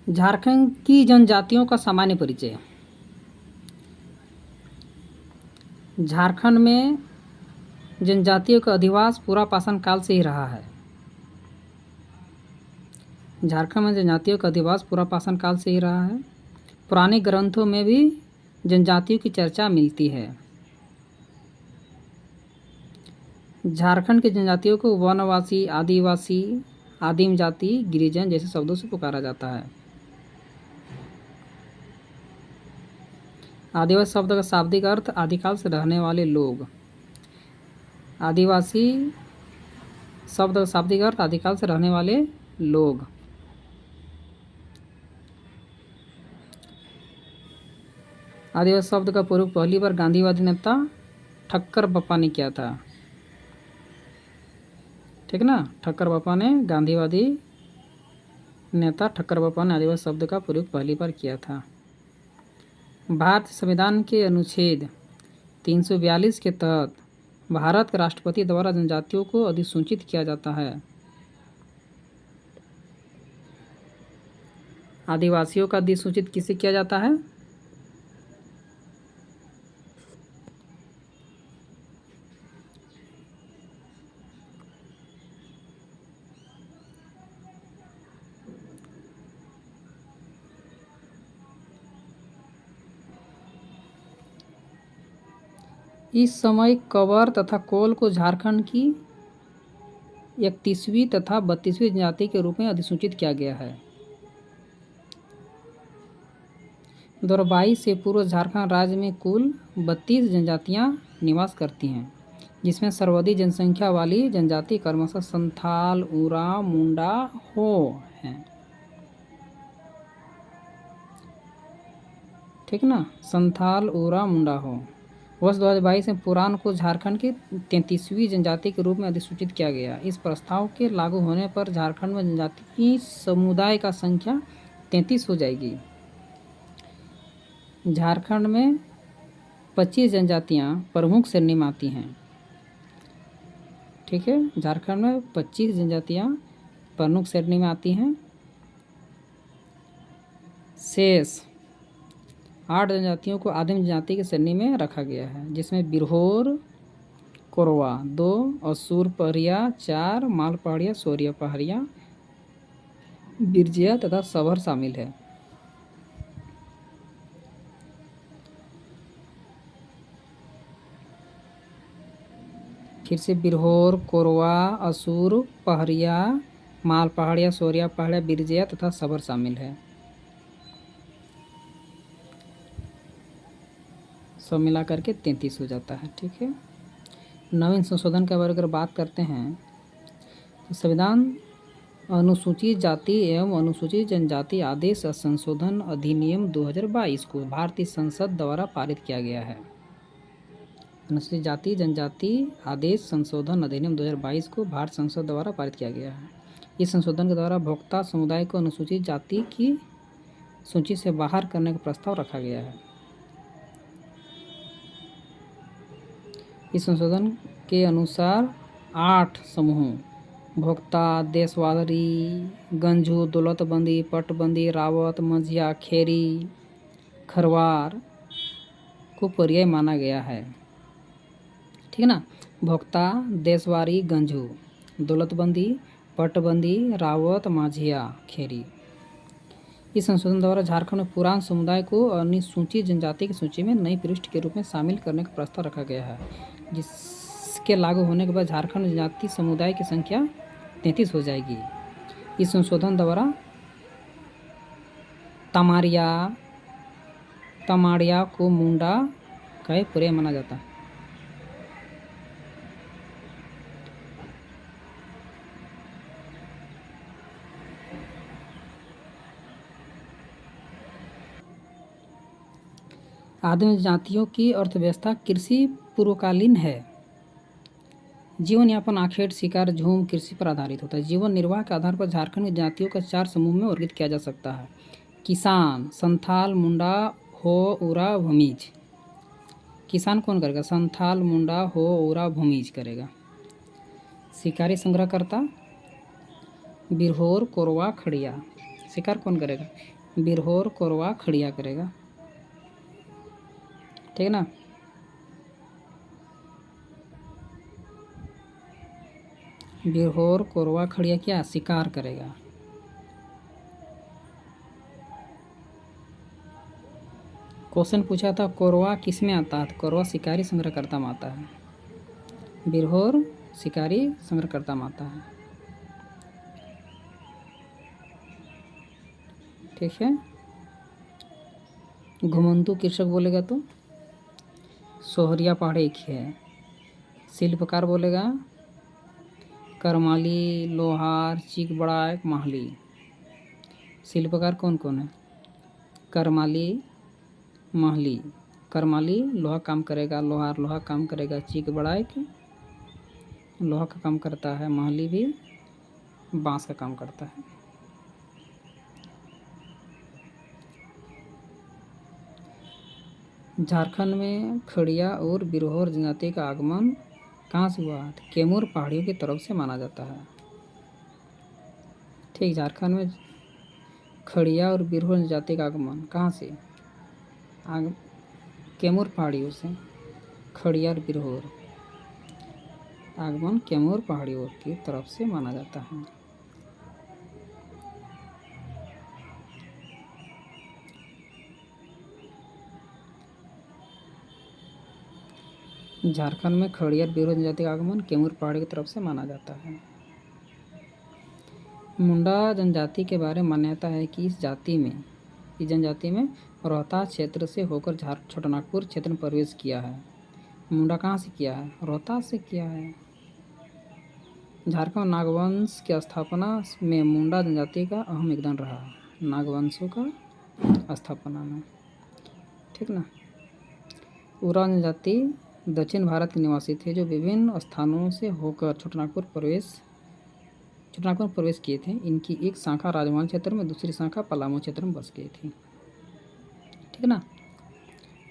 झारखंड की जनजातियों का सामान्य परिचय। झारखंड में जनजातियों का अधिवास पूरा पाषाण काल से ही रहा है। झारखंड में जनजातियों का अधिवास पूरा पाषाण काल से ही रहा है। पुराने ग्रंथों में भी जनजातियों की चर्चा मिलती है। झारखंड की जनजातियों को वनवासी, आदिवासी, आदिम जाति, गिरिजन जैसे शब्दों से पुकारा जाता है। आदिवासी शब्द का शाब्दिक अर्थ आदिकाल से रहने वाले लोग। आदिवासी शब्द का शाब्दिक अर्थ आदिकाल से रहने वाले लोग। आदिवासी शब्द का प्रयोग पहली बार गांधीवादी नेता ठक्कर बप्पा ने किया था। ठीक ना, ठक्कर बप्पा ने, गांधीवादी नेता ठक्कर बप्पा ने आदिवासी शब्द का प्रयोग पहली बार किया था। भारतीय संविधान के अनुच्छेद 342 के तहत भारत के राष्ट्रपति द्वारा जनजातियों को अधिसूचित किया जाता है। आदिवासियों का अधिसूचित किसे किया जाता है? इस समय कंवर तथा कोल को झारखंड की 31वीं तथा 32वीं जनजाति के रूप में अधिसूचित किया गया है। 2022 से पूर्व झारखंड राज्य में कुल 32 जनजातियां निवास करती हैं, जिसमें सर्वाधिक जनसंख्या वाली जनजाति क्रमशः संथाल, उरांव, मुंडा, हो हैं। ठीक ना, संथाल, उरांव, मुंडा, हो। वर्ष 2022 में पुराण को झारखंड की 33वीं जनजाति के रूप में अधिसूचित किया गया। इस प्रस्ताव के लागू होने पर झारखंड में जनजाति समुदाय का संख्या 33 हो जाएगी। झारखंड में 25 जनजातियां प्रमुख श्रेणी में आती हैं। ठीक है, झारखंड में 25 जनजातियां प्रमुख श्रेणी में आती हैं। शेष 8 जनजातियों को आदिम जनजाति की श्रेणी में रखा गया है, जिसमें बिरहोर, कोरवा 2, असुर पहरिया 4, माल पहाड़िया, सोरिया पहाड़िया, बिरजिया तथा सभर शामिल है। फिर से बिरहोर, कोरवा, असुर पहरिया, माल पहाड़िया, सोरिया पहाड़िया, बिरजिया तथा सभर शामिल है। सब मिला करके 33 हो जाता है। ठीक है, नवीन संशोधन के बारे में अगर बात करते हैं तो संविधान अनुसूचित जाति एवं अनुसूचित जनजाति आदेश संशोधन अधिनियम 2022 को भारतीय संसद द्वारा पारित किया गया है। अनुसूचित जाति जनजाति आदेश संशोधन अधिनियम 2022 को भारत संसद द्वारा पारित किया गया है। इस संशोधन के द्वारा भोक्ता समुदाय को अनुसूचित जाति की सूची से बाहर करने का प्रस्ताव रखा गया है। इस संशोधन के अनुसार 8 समूहों भोक्ता, देशवारी, गंझू, दौलतबंदी, पटबंदी, रावत, मंझिया, खेरी, खरवार को पर्याय माना गया है। ठीक है ना, भोक्ता, देशवारी, गंझू, दौलतबंदी, पटबंदी, रावत, माझिया, खेरी। इस संशोधन द्वारा झारखंड में पुरान समुदाय को अनुसूचित जनजाति की सूची में नई पृष्ठ के रूप में शामिल करने का प्रस्ताव रखा गया है, जिसके लागू होने के बाद झारखंड जनजाति समुदाय की संख्या 33 हो जाएगी। इस संशोधन द्वारा तमाड़िया को मुंडा का पर्याय माना जाता है। आदिम जातियों की अर्थव्यवस्था कृषि पूर्वकालीन है। जीवन यापन आखेट, शिकार, झूम कृषि पर आधारित होता है। जीवन निर्वाह के आधार पर झारखंड की जातियों का 4 समूह में वर्गीकृत किया जा सकता है। किसान, संथाल, मुंडा, हो, उरा, भूमिज। किसान कौन करेगा? संथाल, मुंडा, हो, उरा, भूमिज करेगा। शिकारी संग्रहकर्ता बिरहोर, कोरवा, खड़िया। शिकार कौन करेगा? बिरहोर कोरवा खड़िया करेगा, ठीक है ना। बिरहोर कोरवा खड़िया क्या शिकार करेगा। क्वेश्चन पूछा था कोरवा किस में आता है, तो कोरवा शिकारी संग्रहकर्ता में आता है, बिरहोर शिकारी संग्रहकर्ता में आता है, ठीक है। घुमंतु कृषक बोलेगा तो सोहरिया पहाड़ी एक है। शिल्पकार बोलेगा करमाली, लोहार, चीक बड़ाक, माहली। शिल्पकार कौन कौन है, करमाली, माहली। करमाली लोहा काम करेगा, लोहार लोहा काम करेगा, चीक बड़ाक लोहा का काम करता है, माहली भी बांस का काम करता है। झारखंड में खड़िया और बिरहोर जनजाति का आगमन कहाँ से हुआ, कैमूर पहाड़ियों की तरफ से माना जाता है, ठीक। झारखंड में खड़िया और बिरहोर जनजाति का आगमन कहाँ से, कैमूर पहाड़ियों से। खड़िया और बिरहोर आगमन कैमूर पहाड़ियों की तरफ से माना जाता है। झारखंड में खड़िया और बिरहोर जनजाति का आगमन कैमूर पहाड़ी की तरफ से माना जाता है। मुंडा जनजाति के बारे में मान्यता है कि इस जनजाति में रोहतास क्षेत्र से होकर छोटानागपुर क्षेत्र में प्रवेश किया है। मुंडा कहाँ से किया है, रोहतास से किया है। झारखंड नागवंश की स्थापना में मुंडा जनजाति का अहम योगदान रहा, नागवंशों का स्थापना में, ठीक ना। उराव जनजाति दक्षिण भारत के निवासी थे जो विभिन्न स्थानों से होकर छोटानागपुर प्रवेश किए थे। इनकी एक शाखा राजमहल क्षेत्र में, दूसरी शाखा पलामू क्षेत्र में बस गई थी, ठीक ना।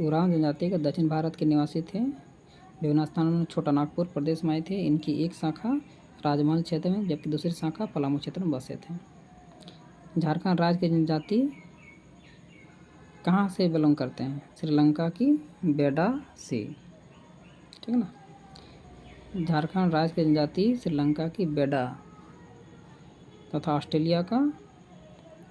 उराव जनजाति के दक्षिण भारत के निवासी थे, विभिन्न स्थानों में छोटानागपुर प्रदेश में आए थे। इनकी एक शाखा राजमहल क्षेत्र में जबकि दूसरी शाखा पलामू क्षेत्र में बसे थे। झारखंड राज्य की जनजाति कहाँ से बिलोंग करते हैं, श्रीलंका की बेडा से, ठीक है ना। झारखंड राज्य की जनजाति श्रीलंका की बेडा तथा ऑस्ट्रेलिया का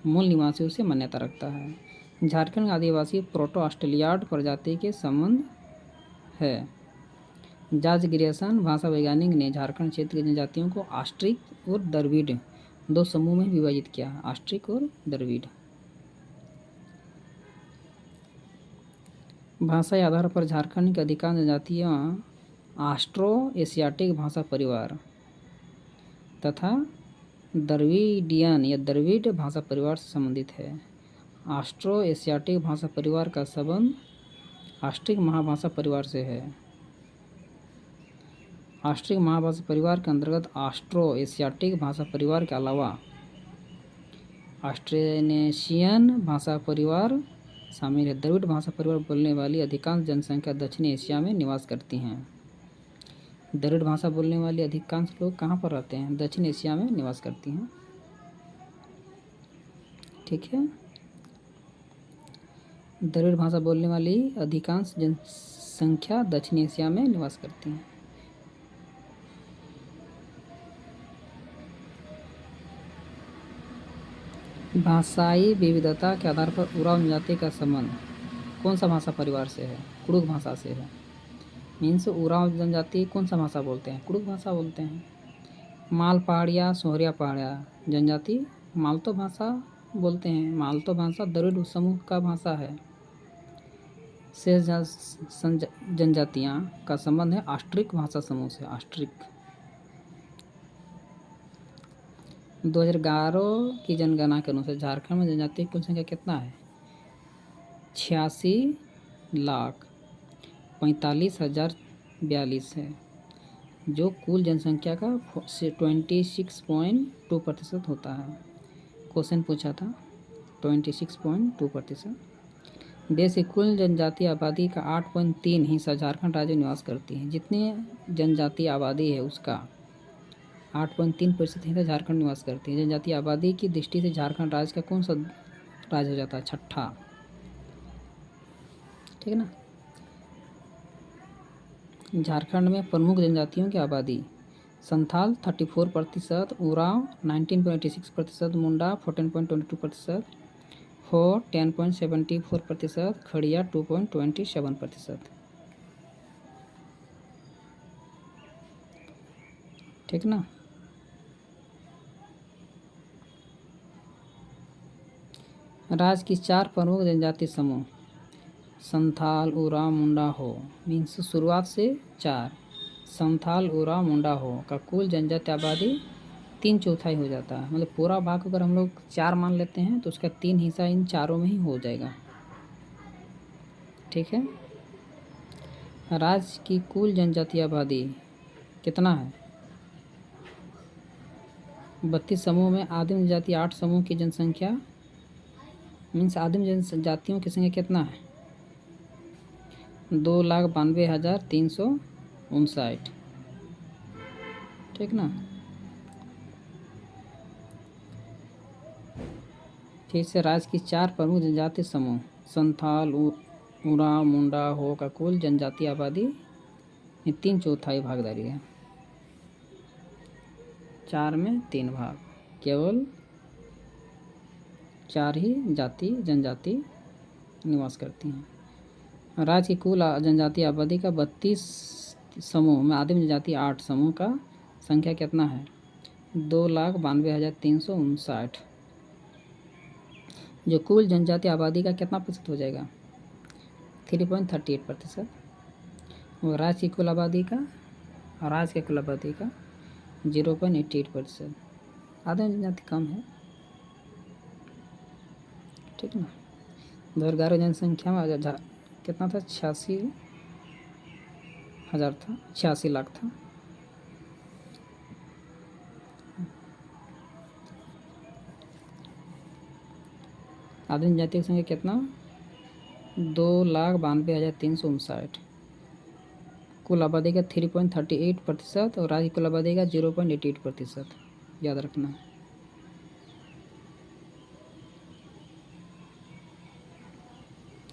मूल निवासियों से मान्यता रखता है। झारखंड आदिवासी प्रोटो ऑस्ट्रेलियाड प्रजाति के संबंध है। जॉर्ज ग्रियर्सन भाषा वैज्ञानिक ने झारखंड क्षेत्र की जनजातियों को ऑस्ट्रिक और द्रविड़ दो समूह में विभाजित किया, ऑस्ट्रिक और द्रविड़। भाषा के आधार पर झारखंड की अधिकांश जनजातियाँ ऑस्ट्रो एशियाटिक भाषा परिवार तथा द्रविडियन या द्रविड़ भाषा परिवार से संबंधित है। ऑस्ट्रो एशियाटिक भाषा परिवार का संबंध ऑस्ट्रिक महाभाषा परिवार से है। ऑस्ट्रिक महाभाषा परिवार के अंतर्गत ऑस्ट्रो एशियाटिक भाषा परिवार के अलावा ऑस्ट्रोनेशियन भाषा परिवार शामिल है। द्रविड़ भाषा परिवार बोलने वाली अधिकांश जनसंख्या दक्षिण एशिया में निवास करती हैं। द्रविड़ भाषा बोलने वाले अधिकांश लोग कहाँ पर रहते हैं, दक्षिण एशिया में निवास करती हैं, ठीक है। द्रविड़ भाषा बोलने वाली अधिकांश जनसंख्या दक्षिण एशिया में निवास करती हैं। भाषाई विविधता के आधार पर उराव जनजाति का संबंध कौन सा भाषा परिवार से है, कुड़ुक भाषा से है। मीन्स उराव जनजाति कौन सा भाषा बोलते हैं, कुड़ुक भाषा बोलते हैं। माल पहाड़िया, सोहरिया पहाड़िया जनजाति मालतो भाषा बोलते हैं। मालतो भाषा द्रविड़ समूह का भाषा है। शेष जनजातियाँ का संबंध है ऑस्ट्रिक भाषा समूह से, ऑस्ट्रिक। 2011 की जनगणना के अनुसार झारखंड में जनजाति की कुल संख्या कितना है, 86,45,042 है, जो कुल जनसंख्या का 26.2% होता है। क्वेश्चन पूछा था 26.2%। देश की कुल जनजाति आबादी का 8.3 हिस्सा झारखंड राज्य में निवास करती है। जितने जनजाति आबादी है उसका 8.3% हिस्सा झारखंड निवास करती है। जनजाति आबादी की दृष्टि से झारखंड राज्य का कौन सा राज्य हो जाता है छठा। ठीक है ना। झारखंड में प्रमुख जनजातियों की आबादी संथाल 34%, उरांव 19.86%, मुंडा 14.22%, हो 10.74%, खड़िया 2.27%। ठीक ना। राज्य की 4 प्रमुख जनजाति समूह संथाल, उरांव, मुंडा, हो मीन्स शुरुआत से 4 संथाल, उरांव, मुंडा, हो का कुल जनजाति आबादी 3/4 हो जाता है। मतलब पूरा भाग अगर हम लोग 4 मान लेते हैं तो उसका 3 हिस्सा इन चारों में ही हो जाएगा। ठीक है। राज्य की कुल जनजाति आबादी कितना है? 32 समूह में आदिम जनजाति 8 समूह की जनसंख्या मीन्स आदिम जनजातियों की संख्या कितना है? 2,92,359। ठीक ना। फिर से राज्य की 4 प्रमुख जनजाति समूह संथाल, उरांव, मुंडा, हो का कुल जनजाति आबादी में 3/4 भागीदारी है। 4 में 3 भाग, केवल 4 ही जनजाति निवास करती हैं। राज्य की कुल जनजाति आबादी का 32 समूह में आदिम जनजाति 8 समूह का संख्या कितना है? 2,92,359, जो कुल जनजाति आबादी का कितना प्रतिशत हो जाएगा? 3.38%। और राज्य की कुल आबादी का 0.88%। आदिम जनजाति कम है। ठीक ना। 2011 जनसंख्या में कितना था? 86,000 था, 86 लाख था। आदिम जनजाति की संख्या कितना? 2,92,359। कुल आबादी का 3.38% और राज्य कुल आबादी का 0.88%। याद रखना।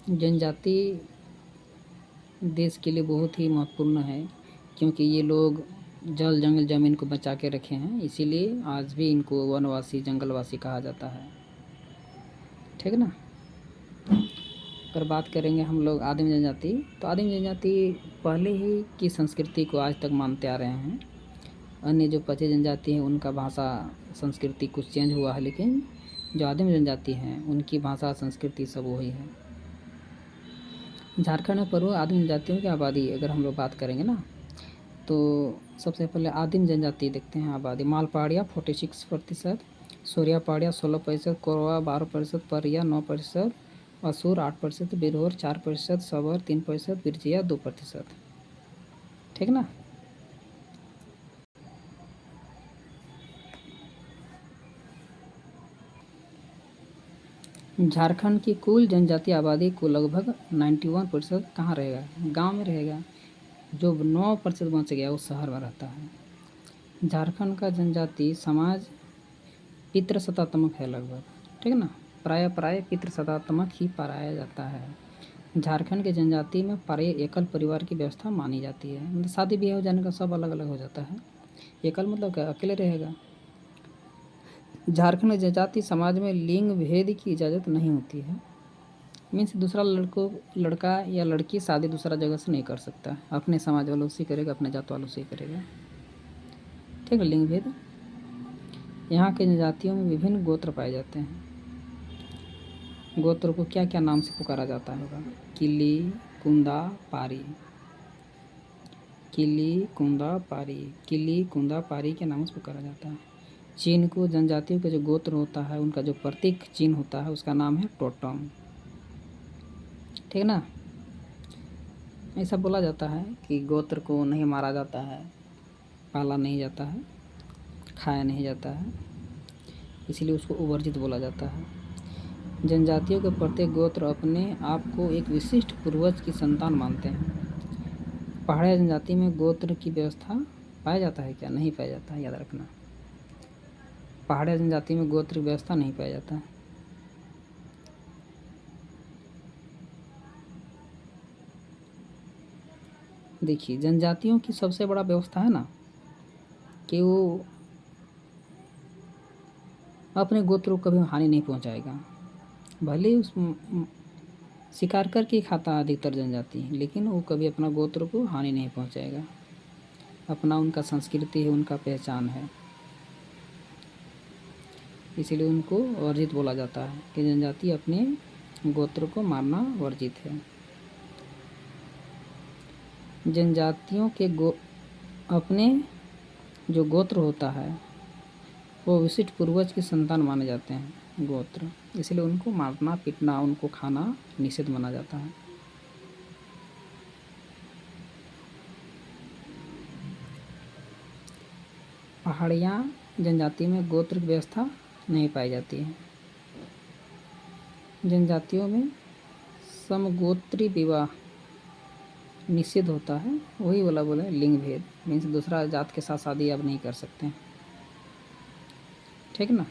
जनजाति देश के लिए बहुत ही महत्वपूर्ण है, क्योंकि ये लोग जल जंगल ज़मीन को बचा के रखे हैं, इसीलिए आज भी इनको वनवासी जंगलवासी कहा जाता है। ठीक ना। अगर बात करेंगे हम लोग आदिम जनजाति, तो आदिम जनजाति पहले ही की संस्कृति को आज तक मानते आ रहे हैं। अन्य जो 25 जनजाति हैं उनका भाषा संस्कृति कुछ चेंज हुआ है, लेकिन जो आदिम जनजाति हैं उनकी भाषा संस्कृति सब वही है। झारखंड में प्रमुख आदिम जनजातियों की आबादी अगर हम लोग बात करेंगे ना, तो सबसे पहले आदिम जनजाति देखते हैं आबादी। मालपहाड़िया 46%, सूर्या पहाड़िया 16%, कोरवा 12%, परिया 9%, असुर 8%, बिरहोर 4%, सबर 3%, बिरजिया 2%। ठीक ना। झारखंड की कुल जनजाति आबादी को लगभग 91% कहाँ रहेगा? गांव में रहेगा। जो 9% बच गया वो शहर में रहता है। झारखंड का जनजाति समाज पितृसत्तात्मक है लगभग। ठीक है ना। प्राय पितृसत्तात्मक ही पाया जाता है। झारखंड के जनजाति में प्राय एकल परिवार की व्यवस्था मानी जाती है। मतलब शादी ब्याह हो जाने का सब अलग अलग हो जाता है। एकल मतलब क्या? अकेले रहेगा। झारखंड के जनजाति समाज में लिंग भेद की इजाज़त नहीं होती है। मीन्स दूसरा लड़का या लड़की शादी दूसरा जगह से नहीं कर सकता। अपने समाज वालों से करेगा, अपने जात वालों से करेगा। ठीक है। लिंग भेद। यहाँ के जनजातियों में विभिन्न गोत्र पाए जाते हैं। गोत्र को क्या क्या नाम से पुकारा जाता होगा? किली, कुंदा, पारी। किली, कुंदा, पारी। किली, कुंदा, पारी के नाम से पुकारा जाता है। चिन्ह को जनजातियों का जो गोत्र होता है उनका जो प्रतीक चिन्ह होता है उसका नाम है टोटम। ठीक ना। ऐसा बोला जाता है कि गोत्र को नहीं मारा जाता है, पाला नहीं जाता है, खाया नहीं जाता है, इसलिए उसको उवर्जित बोला जाता है। जनजातियों के प्रत्येक गोत्र अपने आप को एक विशिष्ट पूर्वज की संतान मानते हैं। पहाड़िया जनजाति में गोत्र की व्यवस्था पाया जाता है क्या? नहीं पाया जाता है। याद रखना। पहाड़िया जनजाति में गोत्र की व्यवस्था नहीं पाया जाता है। देखिए, जनजातियों की सबसे बड़ा व्यवस्था है ना कि वो अपने गोत्र को कभी हानि नहीं पहुंचाएगा। भले ही उस शिकार करके ही खाता है अधिकतर जनजाति, लेकिन वो कभी अपना गोत्र को हानि नहीं पहुंचाएगा। अपना उनका संस्कृति है, उनका पहचान है, इसीलिए उनको वर्जित बोला जाता है कि जनजाति अपने गोत्र को मारना वर्जित है। जनजातियों के अपने जो गोत्र होता है वो विशिष्ट पूर्वज की संतान माने जाते हैं गोत्र, इसलिए उनको मारना पीटना उनको खाना निषिद्ध माना जाता है। पहाड़ियाँ जनजाति में गोत्र की व्यवस्था नहीं पाई जाती है। जनजातियों में समगोत्री विवाह निषिद्ध होता है। वही वाला बोले लिंग भेद, मीन्स दूसरा जात के साथ शादी अब नहीं कर सकते हैं, ठीक ना।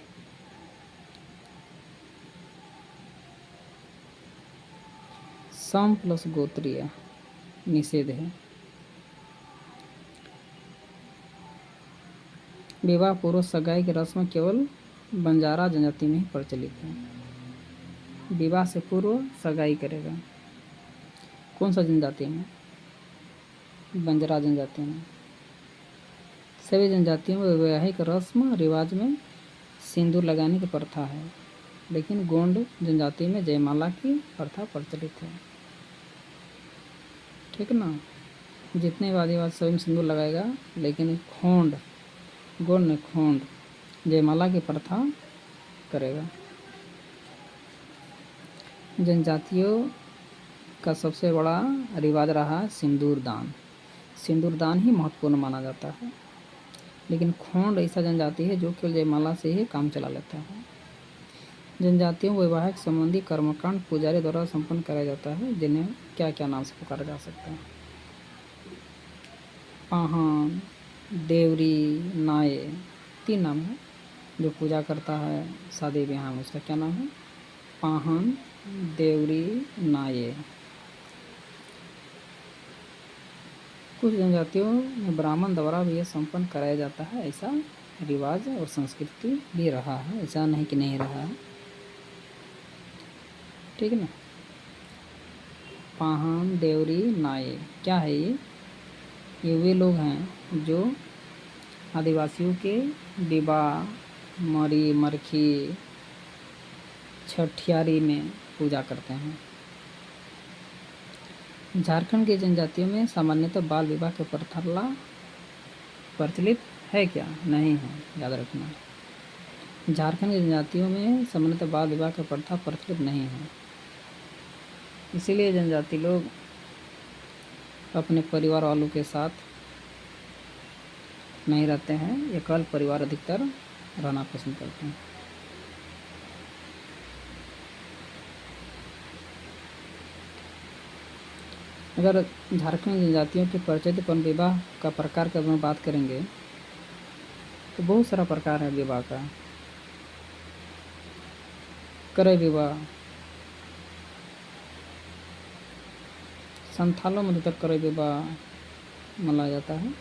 सम प्लस गोत्रीय निषेध है। विवाह पूर्व सगाई की रस्म केवल बंजारा जनजाति में ही प्रचलित है। विवाह से पूर्व सगाई करेगा कौन सा जनजाति में? बंजारा जनजाति में। सभी जनजातियों में वैवाहिक रस्म रिवाज में सिंदूर लगाने की प्रथा है, लेकिन गोंड जनजाति में जयमाला की प्रथा प्रचलित है, ठीक ना। जितने वादीवाद सभी में सिंदूर लगाएगा, लेकिन गोंड ने खोंड जयमाला की प्रथा करेगा। जनजातियों का सबसे बड़ा रिवाज रहा सिंदूर दान। सिंदूर दान ही महत्वपूर्ण माना जाता है, लेकिन खोंड ऐसा जनजाति है जो केवल जयमाला से ही काम चला लेता है। जनजातियों वैवाहिक संबंधी कर्मकांड पुजारी द्वारा संपन्न कराया जाता है, जिन्हें क्या क्या नाम से पुकारा जा सकता है? पाहन, देवरी, नाये, 3 नाम है। जो पूजा करता है शादी ब्याह में उसका क्या नाम है? पाहन, देवरी, नाये। कुछ जनजातियों में ब्राह्मण द्वारा भी यह संपन्न कराया जाता है। ऐसा रिवाज और संस्कृति भी रहा है, ऐसा नहीं कि नहीं रहा है, ठीक है ना। पाहन, देवरी, नाये क्या है ये वे लोग हैं जो आदिवासियों के विवाह, मरी मरखी, छठियारी में पूजा करते हैं। झारखंड की जनजातियों में सामान्यतः बाल विवाह की प्रथा प्रचलित है क्या? नहीं है, याद रखना। झारखंड की जनजातियों में सामान्यतः बाल विवाह की प्रथा प्रचलित नहीं है, इसीलिए जनजाति लोग अपने परिवार वालों के साथ नहीं रहते हैं, एकल परिवार अधिकतर रहना पसंद करते हैं। अगर झारखंड जनजातियों के प्रचलित विवाह का प्रकार की हम बात करेंगे तो बहुत सारा प्रकार है विवाह का। क्रय विवाह, संथालों में अधिकतर क्रय विवाह मनाया जाता है।